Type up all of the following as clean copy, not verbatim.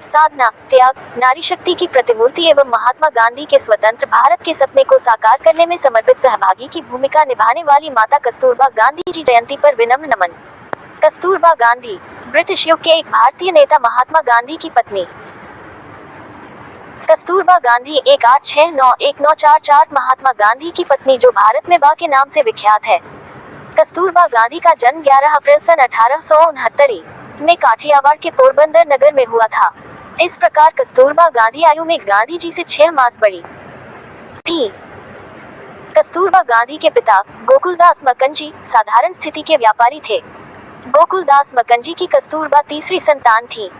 साधना, त्याग, नारी शक्ति की प्रतिमूर्ति एवं महात्मा गांधी के स्वतंत्र भारत के सपने को साकार करने में समर्पित सहभागी की भूमिका निभाने वाली माता कस्तूरबा गांधी जी जयंती पर विनम्र नमन। कस्तूरबा गांधी, ब्रिटिश युग के एक भारतीय नेता महात्मा गांधी की पत्नी। कस्तूरबा गांधी 1869-1944 महात्मा गांधी की पत्नी जो भारत में बा के नाम से विख्यात है। कस्तूरबा गांधी का जन्म 11 अप्रैल सन 1869 में काठियावाड़ के पोरबंदर नगर में हुआ था। इस प्रकार कस्तूरबा गांधी आयु में गांधी जी से 6 मास बड़ी थी। कस्तूरबा गांधी के पिता गोकुलदास मक्कनजी साधारण स्थिति के व्यापारी थे। गोकुलदास मक्कनजी की कस्तूरबा तीसरी संतान थी।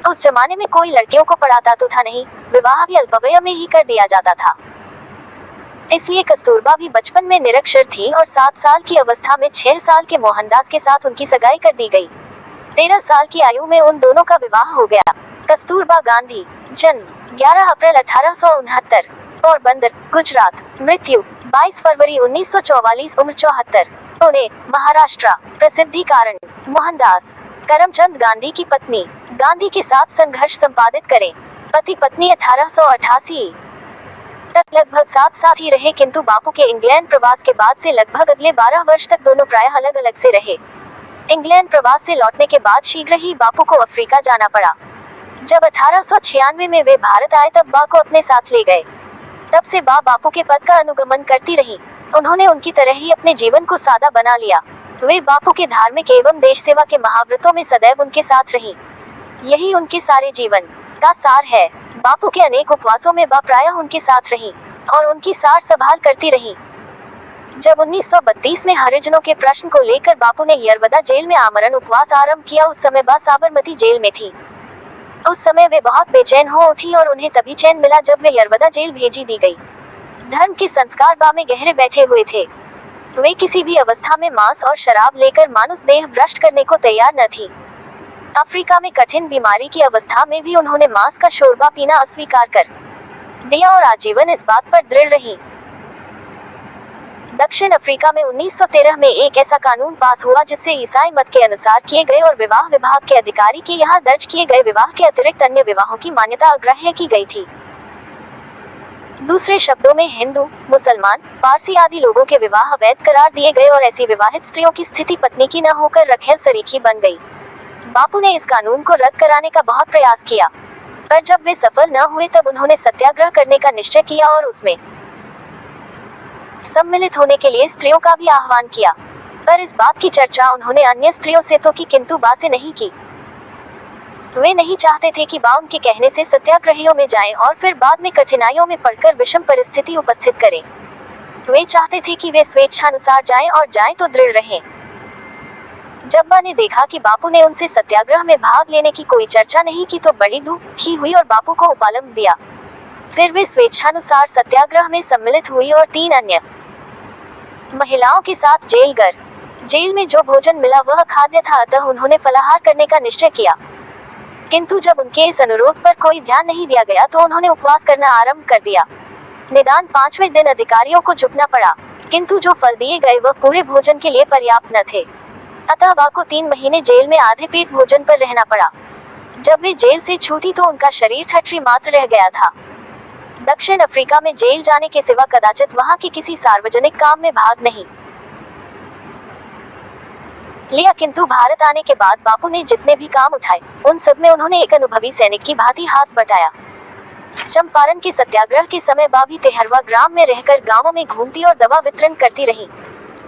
उस जमाने में कोई लड़कियों को पढ़ाता तो था नहीं, विवाह भी अल्पवय में ही कर दिया जाता था। इसलिए कस्तूरबा भी बचपन में निरक्षर थी और 7 साल की अवस्था में 6 साल के मोहनदास के साथ उनकी सगाई कर दी गई। 13 साल की आयु में उन दोनों का विवाह हो गया। कस्तूरबा गांधी, जन्म 11 अप्रैल 1869, पोरबंदर, गुजरात। मृत्यु 22 फरवरी 1944, उम्र 74, पुणे, महाराष्ट्र। प्रसिद्धि कारण मोहनदास करमचंद गांधी की पत्नी। गांधी के साथ संघर्ष संपादित करें। पति पत्नी 1888 तक लगभग साथ ही रहे, किंतु बापू के इंग्लैंड प्रवास के बाद से लगभग अगले 12 वर्ष तक दोनों प्रायः अलग अलग से रहे। इंग्लैंड प्रवास से लौटने के बाद शीघ्र ही बापू को अफ्रीका जाना पड़ा। जब 1896 में वे भारत आए तब बा को अपने साथ ले गए। तब से बा बापू के पद का अनुगमन करती रही। उन्होंने उनकी तरह ही अपने जीवन को सादा बना लिया। वे बापू के धार्मिक एवं देश सेवा के महाव्रतों में सदैव उनके साथ रही। यही उनके सारे जीवन का सार है। बापू के अनेक उपवासों में बा प्रायः उनके साथ रही और उनकी सार संभाल करती रही। जब 1932 में हरिजनों के प्रश्न को लेकर बापू ने यरवदा जेल में आमरण उपवास आरंभ किया, उस समय बा साबरमती जेल में थी। उस समय वे बहुत बेचैन हो उठी और उन्हें तभी चैन मिला जब वे यरवदा जेल भेजी दी गई। धर्म के संस्कार बा में गहरे बैठे हुए थे। वे किसी भी अवस्था में मांस और शराब लेकर मानुष देह भ्रष्ट करने को तैयार न थी। अफ्रीका में कठिन बीमारी की अवस्था में भी उन्होंने मांस का शोरबा पीना अस्वीकार कर दिया और आजीवन इस बात पर दृढ़ रही। दक्षिण अफ्रीका में 1913 में एक ऐसा कानून पास हुआ जिससे ईसाई मत के अनुसार किए गए और विवाह विभाग के अधिकारी के यहाँ दर्ज किए गए विवाह के अतिरिक्त अन्य विवाहों की मान्यता अग्राह्य की गई थी। दूसरे शब्दों में हिंदू, मुसलमान, पारसी आदि लोगों के विवाह अवैध करार दिए गए और ऐसी विवाहित स्त्रियों की स्थिति पत्नी की न होकर रखेल सरीखी बन गई। बापू ने इस कानून को रद्द कराने का बहुत प्रयास किया, पर जब वे सफल न हुए तब उन्होंने सत्याग्रह करने का निश्चय किया और उसमें सम्मिलित होने के लिए स्त्रियों का भी आह्वान किया। पर इस बात की चर्चा उन्होंने अन्य स्त्रियों से तो की, किंतु बा से नहीं की। वे नहीं चाहते थे कि बा उनके कहने से सत्याग्रहियों में जाएं और फिर बाद में कठिनाइयों में पड़कर विषम परिस्थिति उपस्थित करें। वे चाहते थे कि वे स्वेच्छानुसार जाएं और जाएं तो दृढ़ रहें। जब बा ने देखा कि बापू ने उनसे सत्याग्रह में भाग लेने की कोई चर्चा नहीं की तो बड़ी दुखी हुई और बापू को उपालंब दिया। फिर वे स्वेच्छानुसार सत्याग्रह में सम्मिलित हुई और 3 अन्य महिलाओं के साथ जेल में जो भोजन मिला वह खाद्य था, अतः उन्होंने फलाहार करने का निश्चय किया। किंतु जब उनके इस अनुरोध पर कोई ध्यान नहीं दिया गया तो उन्होंने उपवास करना आरंभ कर दिया। निदान 5वें दिन अधिकारियों को झुकना पड़ा, किंतु जो फल दिए गए वह पूरे भोजन के लिए पर्याप्त न थे। अतः बा को 3 महीने जेल में आधे पेट भोजन पर रहना पड़ा। जब वे जेल से छूटी तो उनका शरीर ठठरी मात्र रह गया था। दक्षिण अफ्रीका में जेल जाने के सिवा कदाचित वहां के किसी सार्वजनिक काम में भाग नहीं लिया, किंतु भारत आने के बाद बापू ने जितने भी काम उठाए उन सब में उन्होंने एक अनुभवी सैनिक की भांति हाथ बटाया। चंपारण के सत्याग्रह के समय बा भी तेहरवा ग्राम में रहकर गांवों में घूमती और दवा वितरण करती रही।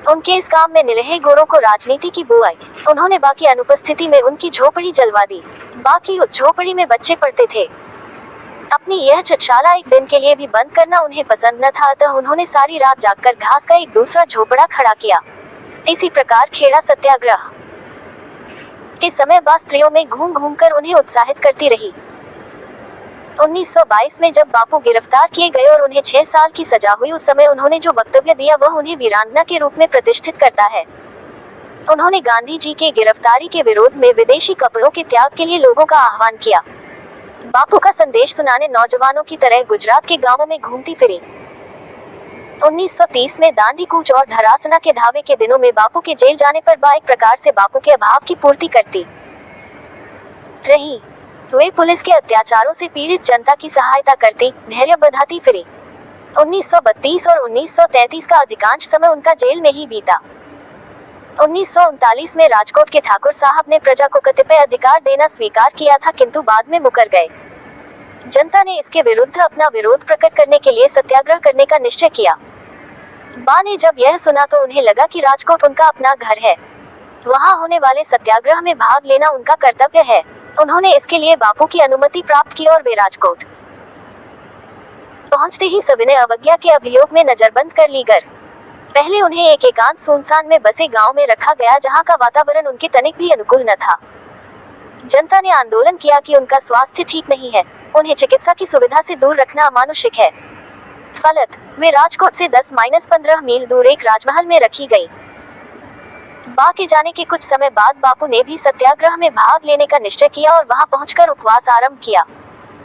उनके इस काम में निलहे गोरों को राजनीति की बू आई। उन्होंने बा की अनुपस्थिति में उनकी झोपड़ी जलवा दी। बा की उस झोपड़ी में बच्चे पढ़ते थे। अपनी यह चित्रशाला एक दिन के लिए भी बंद करना उन्हें पसंद न था, अतः उन्होंने सारी रात जागकर घास का एक दूसरा झोपड़ा खड़ा किया। इसी प्रकार खेड़ा सत्याग्रह के समय बा स्त्रियों में घूम कर उन्हें उत्साहित करती रही। 1922 में जब बापू गिरफ्तार किए गए और उन्हें 6 साल की सजा हुई, उस समय उन्होंने जो वक्तव्य दिया वह उन्हें वीरांगना के रूप में प्रतिष्ठित करता है। उन्होंने गांधी जी के गिरफ्तारी के विरोध में विदेशी कपड़ों के त्याग के लिए लोगों का आह्वान किया। बापू का संदेश सुनाने नौजवानों की तरह गुजरात के गांवों में घूमती फिरी। 1930 में दांडी कूच और धरासना के धावे के दिनों में बापू के जेल जाने पर बा एक प्रकार से बापू के अभाव की पूर्ति करती रही। वे पुलिस के अत्याचारों से पीड़ित जनता की सहायता करती, धैर्य बंधाती फिरी। 1932 और 1933 का अधिकांश समय उनका जेल में ही बीता। 1939 में राजकोट के ठाकुर साहब ने प्रजा को कतिपय अधिकार देना स्वीकार किया था, किंतु बाद में मुकर गए। जनता ने इसके विरुद्ध अपना विरोध प्रकट करने के लिए सत्याग्रह करने का निश्चय किया। बा ने जब यह सुना तो उन्हें लगा कि राजकोट उनका अपना घर है, वहां होने वाले सत्याग्रह में भाग लेना उनका कर्तव्य है। उन्होंने इसके लिए बापू की अनुमति प्राप्त की और वे राजकोट पहुंचते ही सविनय अवज्ञा के अभियोग में नजरबंद कर ली गई। पहले उन्हें एक एकांत सुनसान में बसे गांव में रखा गया, जहां का वातावरण उनके तनिक भी अनुकूल न था। जनता ने आंदोलन किया कि उनका स्वास्थ्य ठीक नहीं है, उन्हें चिकित्सा की सुविधा से दूर रखना अमानुषिक है। फलत वे राजकोट से 10-15 मील दूर एक राजमहल में रखी गई। बा के जाने के कुछ समय बाद बापू ने भी सत्याग्रह में भाग लेने का निश्चय किया और वहां पहुंचकर उपवास आरंभ किया।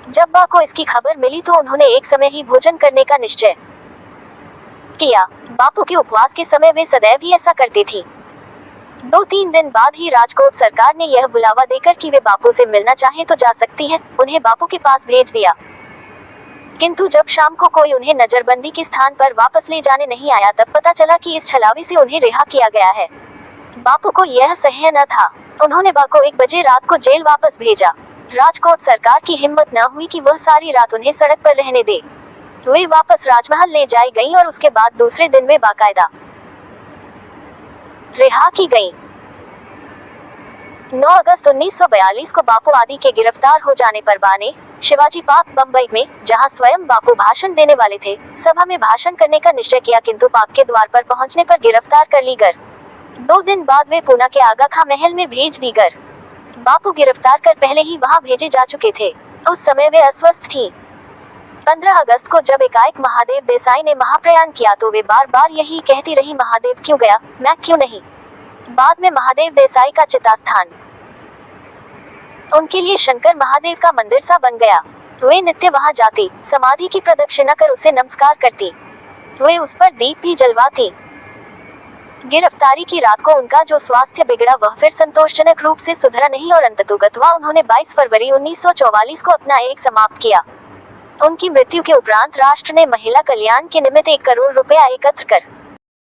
जब बा को इसकी खबर मिली तो उन्होंने एक समय ही भोजन करने का निश्चय किया। बापू के उपवास के समय वे सदैव ही ऐसा करती थी। 2-3 दिन बाद ही राजकोट सरकार ने यह बुलावा देकर कि वे बापू से मिलना चाहें तो जा सकती हैं, उन्हें बापू के पास भेज दिया। किंतु जब शाम को कोई उन्हें नजरबंदी के स्थान पर वापस ले जाने नहीं आया, तब पता चला कि इस छलावे से उन्हें रिहा किया गया है। बापू को यह सह्य न था। उन्होंने बा को 1 बजे रात को जेल वापस भेजा। राजकोट सरकार की हिम्मत न हुई कि वह सारी रात उन्हें सड़क पर रहने दे। वे वापस राजमहल ले जाई गईं और उसके बाद दूसरे दिन वे बाकायदा रिहा की गईं। 9 अगस्त 1942 को बापू आदि के गिरफ्तार हो जाने पर बा ने शिवाजी पार्क बम्बई में, जहां स्वयं बापू भाषण देने वाले थे, सभा में भाषण करने का निश्चय किया, किंतु पार्क के द्वार पर पहुंचने पर गिरफ्तार कर ली गई। 2 दिन बाद वे पूना के आगा खां महल में भेज दी गई। बापू गिरफ्तार कर पहले ही वहां भेजे जा चुके थे। उस समय वे अस्वस्थ थीं। 15 अगस्त को जब एकाएक महादेव देसाई ने महाप्रयाण किया तो वे बार बार यही कहती रही, महादेव क्यों गया, मैं क्यों नहीं। बाद में महादेव देसाई का चितास्थान उनके लिए शंकर महादेव का मंदिर सा बन गया। वे नित्य वहां जाती, समाधि की प्रदक्षिणा कर उसे नमस्कार करती। वे उस पर दीप भी जलवाती। गिरफ्तारी की रात को उनका जो स्वास्थ्य बिगड़ा वह फिर संतोषजनक रूप से सुधरा नहीं और अंततोगत्वा उन्होंने 22 फरवरी 1944 को अपना एक समाप्त किया। उनकी मृत्यु के उपरांत राष्ट्र ने महिला कल्याण के निमित्त 1 करोड़ रुपया एकत्र कर